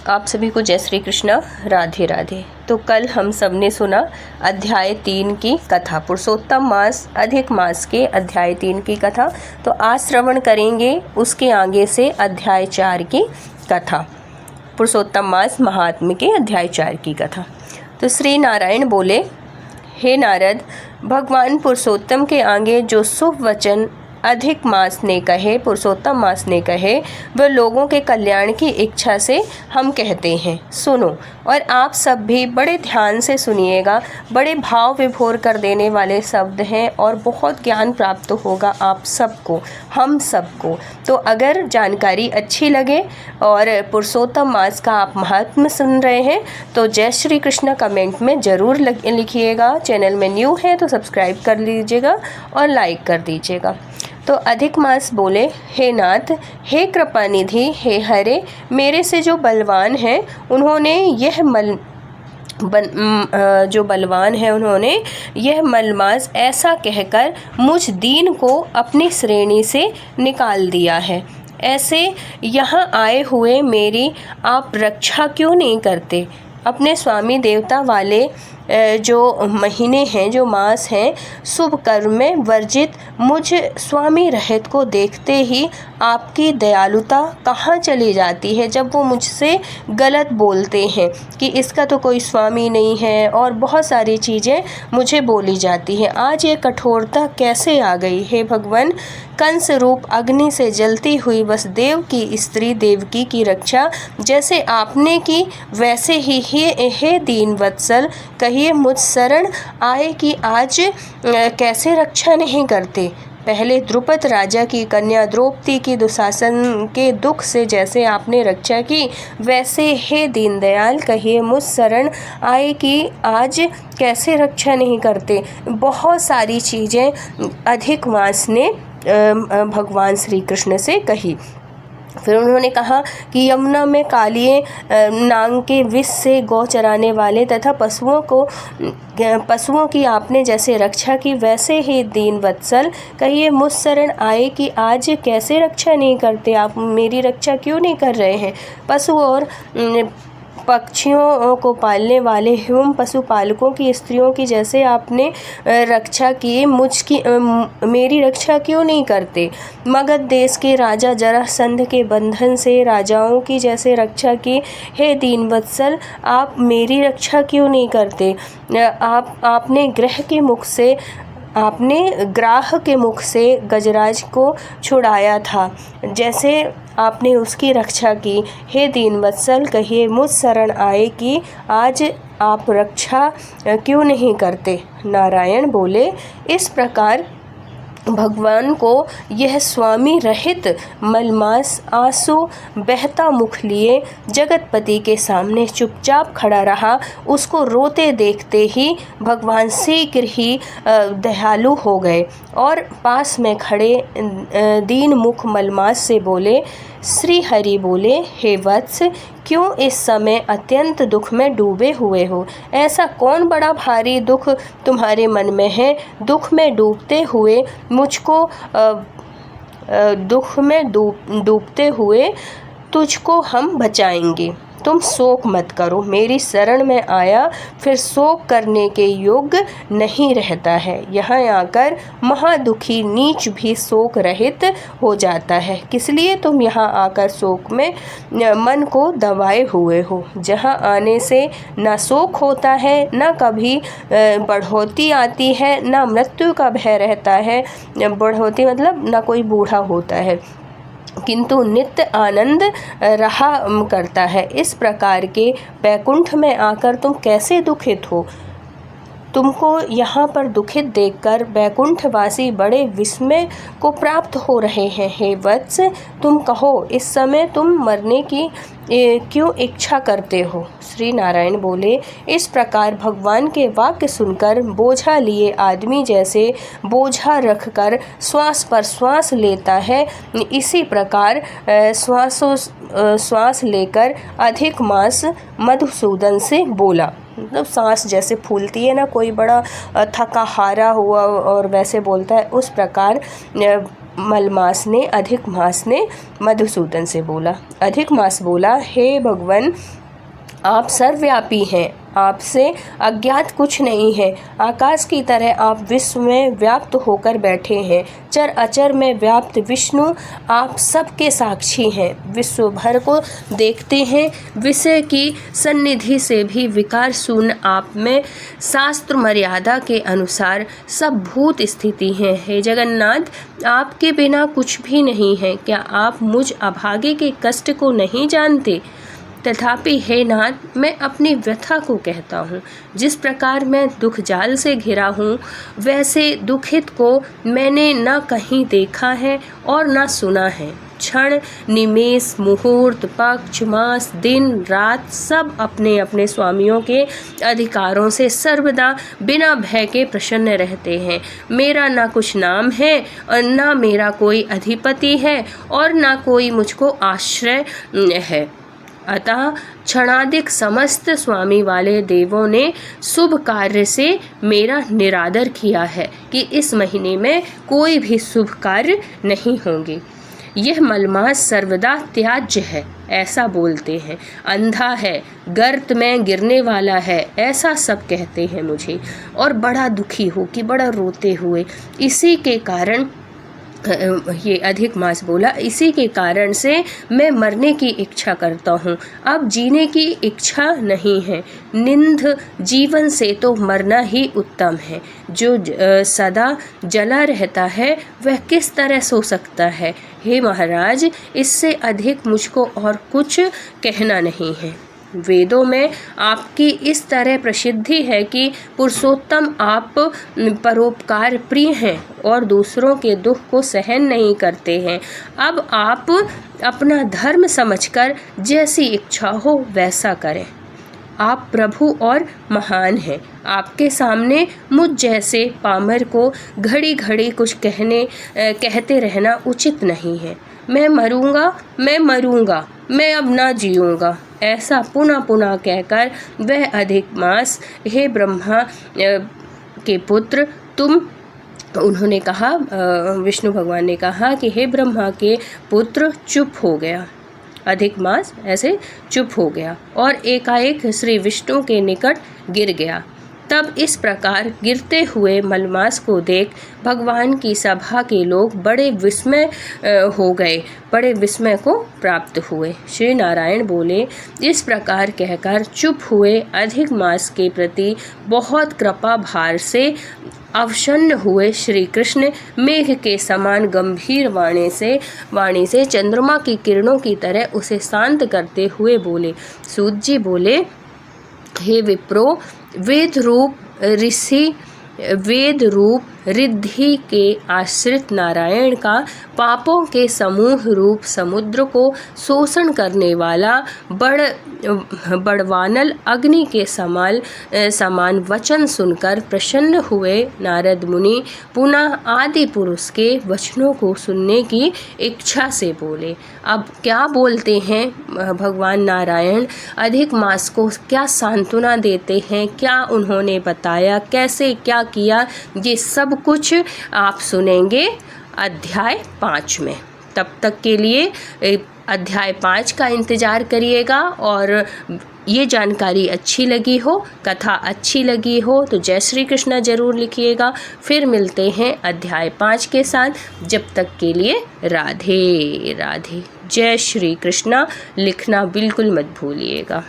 आप सभी को जय श्री कृष्ण, राधे राधे। तो कल हम सब ने सुना अध्याय 3 की कथा, पुरुषोत्तम मास अधिक मास के अध्याय 3 की कथा। तो आज श्रवण करेंगे उसके आगे से अध्याय 4 की कथा, पुरुषोत्तम मास महात्म्य के अध्याय 4 की कथा। तो श्री नारायण बोले, हे नारद, भगवान पुरुषोत्तम के आगे जो शुभ वचन अधिक मास ने कहे, पुरुषोत्तम मास ने कहे, वह लोगों के कल्याण की इच्छा से हम कहते हैं। सुनो, और आप सब भी बड़े ध्यान से सुनिएगा। बड़े भाव विभोर कर देने वाले शब्द हैं और बहुत ज्ञान प्राप्त होगा आप सबको, हम सबको। तो अगर जानकारी अच्छी लगे और पुरुषोत्तम मास का आप महात्म्य सुन रहे हैं तो जय श्री कृष्ण कमेंट में ज़रूर लिखिएगा। चैनल में न्यू है तो सब्सक्राइब कर लीजिएगा और लाइक कर दीजिएगा। तो अधिक मास बोले, हे नाथ, हे कृपानिधि, हे हरे, मेरे से जो बलवान हैं उन्होंने यह मलमास ऐसा कहकर मुझ दीन को अपनी श्रेणी से निकाल दिया है। ऐसे यहाँ आए हुए मेरी आप रक्षा क्यों नहीं करते? अपने स्वामी देवता वाले जो महीने हैं, जो मास हैं, शुभ कर्म में वर्जित मुझ स्वामी रहित को देखते ही आपकी दयालुता कहाँ चली जाती है, जब वो मुझसे गलत बोलते हैं कि इसका तो कोई स्वामी नहीं है और बहुत सारी चीज़ें मुझे बोली जाती हैं। आज ये कठोरता कैसे आ गई? हे भगवान, कंस रूप अग्नि से जलती हुई वसुदेव की स्त्री देवकी की रक्षा जैसे आपने की, वैसे ही हे दीन वत्सल, कहिए मुझ शरण आए कि आज कैसे रक्षा नहीं करते? पहले द्रुपद राजा की कन्या द्रौपदी की दुशासन के दुख से जैसे आपने रक्षा की, वैसे हे दीनदयाल, कहिए मुझ शरण आए कि आज कैसे रक्षा नहीं करते? बहुत सारी चीज़ें अधिक मास ने भगवान श्री कृष्ण से कही। फिर उन्होंने कहा कि यमुना में कालिए नाग के विष से गौ चराने वाले तथा पशुओं की आपने जैसे रक्षा की, वैसे ही दीन वत्सल, कहिए मुझ शरण आए कि आज कैसे रक्षा नहीं करते? आप मेरी रक्षा क्यों नहीं कर रहे हैं? पशु और पक्षियों को पालने वाले एवं पशुपालकों की स्त्रियों की जैसे आपने रक्षा की, मेरी रक्षा क्यों नहीं करते? मगध देश के राजा जरासंध के बंधन से राजाओं की जैसे रक्षा की, हे दीनवत्सल, आप मेरी रक्षा क्यों नहीं करते? आपने ग्राह के मुख से गजराज को छुड़ाया था, जैसे आपने उसकी रक्षा की। हे दीनवत्सल, कहिए मुझ शरण आए कि आज आप रक्षा क्यों नहीं करते? नारायण बोले, इस प्रकार भगवान को यह स्वामी रहित मलमास आंसू बहता मुख लिए जगतपति के सामने चुपचाप खड़ा रहा। उसको रोते देखते ही भगवान शीघ्र ही दयालु हो गए और पास में खड़े दीन मुख मलमास से बोले, श्री हरि बोले, हे वत्स, क्यों इस समय अत्यंत दुख में डूबे हुए हो? ऐसा कौन बड़ा भारी दुख तुम्हारे मन में है? दुख में डूबते हुए डूबते हुए तुझको हम बचाएंगे। तुम शोक मत करो, मेरी शरण में आया फिर शोक करने के योग्य नहीं रहता है। यहाँ आकर महादुखी नीच भी शोक रहित हो जाता है। किस लिए तुम यहाँ आकर शोक में मन को दबाए हुए हो? जहाँ आने से न शोक होता है, न कभी बढ़ोती आती है, न मृत्यु का भय रहता है। बढ़ोती मतलब न कोई बूढ़ा होता है, किंतु नित्य आनंद रहा करता है। इस प्रकार के वैकुंठ में आकर तुम कैसे दुखित हो? तुमको यहाँ पर दुखित देखकर वैकुंठवासी बड़े विस्मय को प्राप्त हो रहे हैं। हे वत्स, तुम कहो, इस समय तुम मरने की क्यों इच्छा करते हो? श्री नारायण बोले, इस प्रकार भगवान के वाक्य सुनकर बोझा लिए आदमी जैसे बोझा रखकर श्वास पर श्वास लेता है, इसी प्रकार श्वास लेकर अधिक मास मधुसूदन से बोला। मतलब सांस जैसे फूलती है ना, कोई बड़ा थका हारा हुआ और वैसे बोलता है, उस प्रकार मलमास ने अधिक मास ने मधुसूदन से बोला। अधिक मास बोला, हे भगवान, आप सर्वव्यापी हैं, आपसे अज्ञात कुछ नहीं है। आकाश की तरह आप विश्व में व्याप्त होकर बैठे हैं। चर अचर में व्याप्त विष्णु आप सबके साक्षी हैं, विश्व भर को देखते हैं। विषय की सन्निधि से भी विकार शून्य आप में शास्त्र मर्यादा के अनुसार सब भूत स्थिति हैं। हे जगन्नाथ, आपके बिना कुछ भी नहीं है। क्या आप मुझ अभागे के कष्ट को नहीं जानते? तथापि हे नाथ, मैं अपनी व्यथा को कहता हूँ। जिस प्रकार मैं दुख जाल से घिरा हूँ, वैसे दुखित को मैंने न कहीं देखा है और न सुना है। क्षण, निमेष, मुहूर्त, पक्ष, मास, दिन, रात सब अपने अपने स्वामियों के अधिकारों से सर्वदा बिना भय के प्रसन्न रहते हैं। मेरा ना कुछ नाम है और ना मेरा कोई अधिपति है और ना कोई मुझको आश्रय है। अतः क्षणाधिक समस्त स्वामी वाले देवों ने शुभ कार्य से मेरा निरादर किया है कि इस महीने में कोई भी शुभ कार्य नहीं होंगे। यह मलमास सर्वदा त्याज्य है, ऐसा बोलते हैं। अंधा है, गर्त में गिरने वाला है, ऐसा सब कहते हैं मुझे। और बड़ा दुखी हो कि बड़ा रोते हुए, इसी के कारण ये अधिक मास बोला, इसी के कारण से मैं मरने की इच्छा करता हूँ, अब जीने की इच्छा नहीं है। निंद जीवन से तो मरना ही उत्तम है। जो सदा जला रहता है वह किस तरह सो सकता है। हे महाराज, इससे अधिक मुझको और कुछ कहना नहीं है। वेदों में आपकी इस तरह प्रसिद्धि है कि पुरुषोत्तम आप परोपकार प्रिय हैं और दूसरों के दुख को सहन नहीं करते हैं। अब आप अपना धर्म समझकर जैसी इच्छा हो वैसा करें। आप प्रभु और महान हैं। आपके सामने मुझ जैसे पामर को घड़ी घड़ी कुछ कहते रहना उचित नहीं है। मैं मरूंगा, मैं मरूंगा, मैं अब ना जीऊँगा, ऐसा पुनः पुनः कहकर वह अधिक मास, हे ब्रह्मा के पुत्र, उन्होंने कहा, विष्णु भगवान ने कहा कि हे ब्रह्मा के पुत्र, चुप हो गया। अधिक मास ऐसे चुप हो गया और एकाएक श्री विष्णु के निकट गिर गया। तब इस प्रकार गिरते हुए मलमास को देख भगवान की सभा के लोग बड़े विस्मय हो गए, बड़े विस्मय को प्राप्त हुए। श्री नारायण बोले, इस प्रकार कहकर चुप हुए अधिक मास के प्रति बहुत कृपा भार से अवसन्न हुए श्री कृष्ण मेघ के समान गंभीर वाणी से चंद्रमा की किरणों की तरह उसे शांत करते हुए बोले। सूत जी बोले, हे विप्रो, वेद रूप रिद्धि के आश्रित नारायण का पापों के समूह रूप समुद्र को शोषण करने वाला बड़वानल अग्नि के समान वचन सुनकर प्रसन्न हुए नारद मुनि पुनः आदि पुरुष के वचनों को सुनने की इच्छा से बोले। अब क्या बोलते हैं भगवान नारायण, अधिक मास को क्या सांत्वना देते हैं, क्या उन्होंने बताया, कैसे क्या किया, ये सब कुछ आप सुनेंगे अध्याय 5 में। तब तक के लिए अध्याय 5 का इंतज़ार करिएगा। और ये जानकारी अच्छी लगी हो, कथा अच्छी लगी हो तो जय श्री कृष्णा ज़रूर लिखिएगा। फिर मिलते हैं अध्याय 5 के साथ। जब तक के लिए राधे राधे, जय श्री कृष्णा लिखना बिल्कुल मत भूलिएगा।